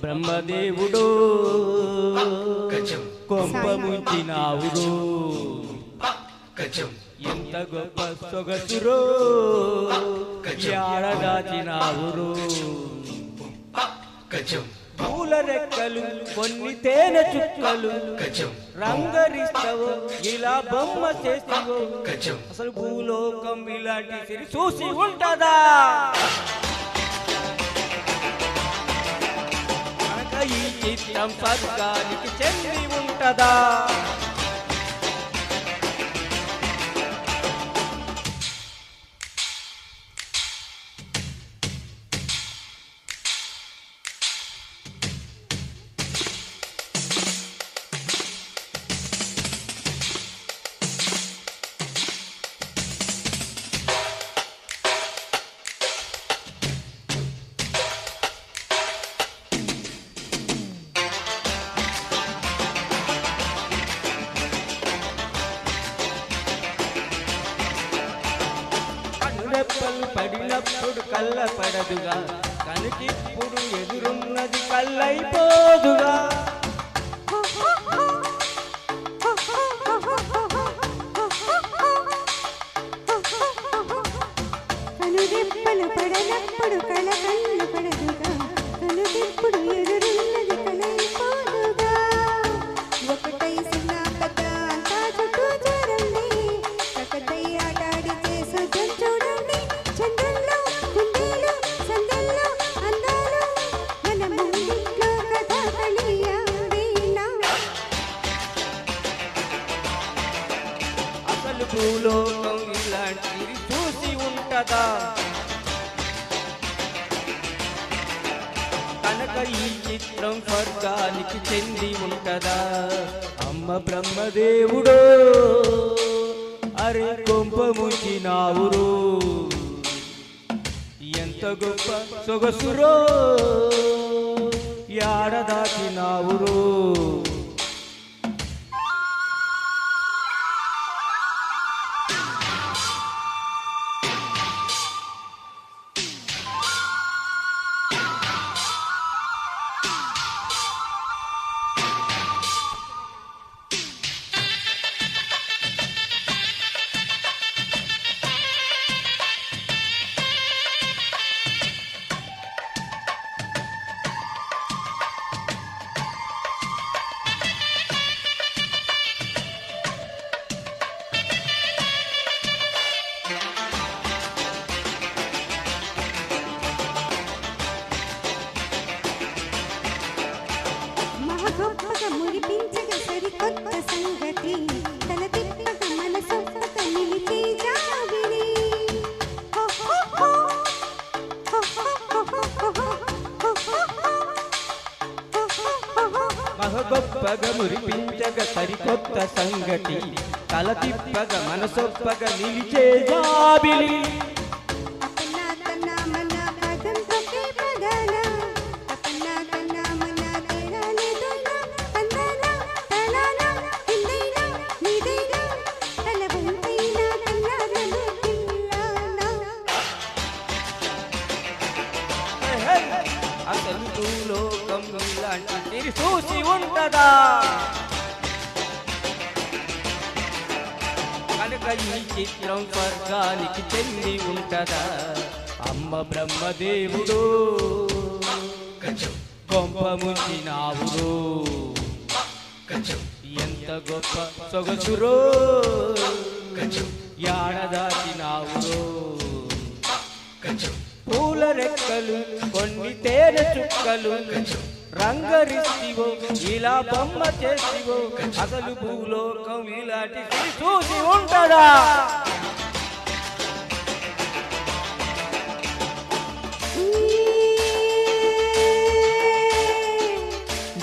బ్రహ్మదేవుడు కొంప ముంచినావుడు ఎంత గొప్ప సొగసురో ఆడదాచినావురు పూల రెక్కలు కొన్ని తేనె చుక్కలు రంగరిస్తవో ఇలా బొమ్మ చేస్తావో అసలు భూలోకం ఇలాంటి సిరి చూసి ఉంటదా ఈ చిత్రం స్వర్గానికి చెంది ఉంటదా రెప్పలు పడినప్పుడు కళ్ళ పడదుగా కనుకిప్పుడు ఎదురున్నది కళ్ళైపోదుగా కనురెప్పలు పడినప్పుడు కళ్ళ కళ్ళు పడదుగా కనుకిప్పుడు ఎదురున్నది కళ్ళైపోదుగా ఒకటై సిన్న పెద్ద అంతా చుట్టూ చేరండి ఒకటై ఆటాడి చేసు చూడండి చంద్రంలో కుండీలు సందల్లో అందాలు మన ముంగిట్లో కథ కలియాడేనా అసలు భూలోకం ఇలాంటిది చూసి ఉంటదా కనుక ఈ చిత్రం స్వర్గానికి చెంది ఉంటదా అమ్మ బ్రహ్మదేవుడో అరే కొంప ముంచినావురు ఎంత గొప్ప సొగసురో ఆడదాచినావురు గొప్పగా మురిపించగా సరికొత్త సంగతి తల తిప్పక మనసొప్పక నిలిచే జాబిలి మహగొప్పగా మురిపించగా సరికొత్త సంగతి తల తిప్పగా మనసొప్పగా నిలిచే జాబిలి అపనా తన చూసి ఉంటదా కనుక ఈ చిత్రం స్వర్గానికి చెంది ఉంటదా అమ్మ బ్రహ్మదేవుడు కొంప ముంచినావురో ఎంత గొప్ప సొగసురో యాడదాచినావురో పూల రెక్కలు కొన్ని తేనె చుక్కలు రంగరిస్తివో ఇలా బొమ్మ చేసివో అసలు భూలోకం ఇలాంటి చూసి ఉంటదా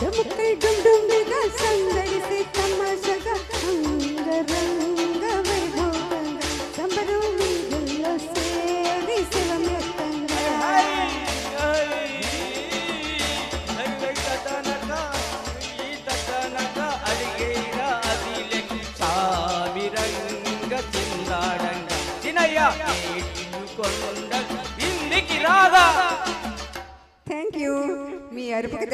డుమ్కై డుమ్డుమ్గా సందడిసే తమాషగా అంగరంగ వైభోగంగా సంబరం వీధుల్లో సేరి శివమెత్తంగా రాదా థ్యాంక్ యూ మీ అరుపుకి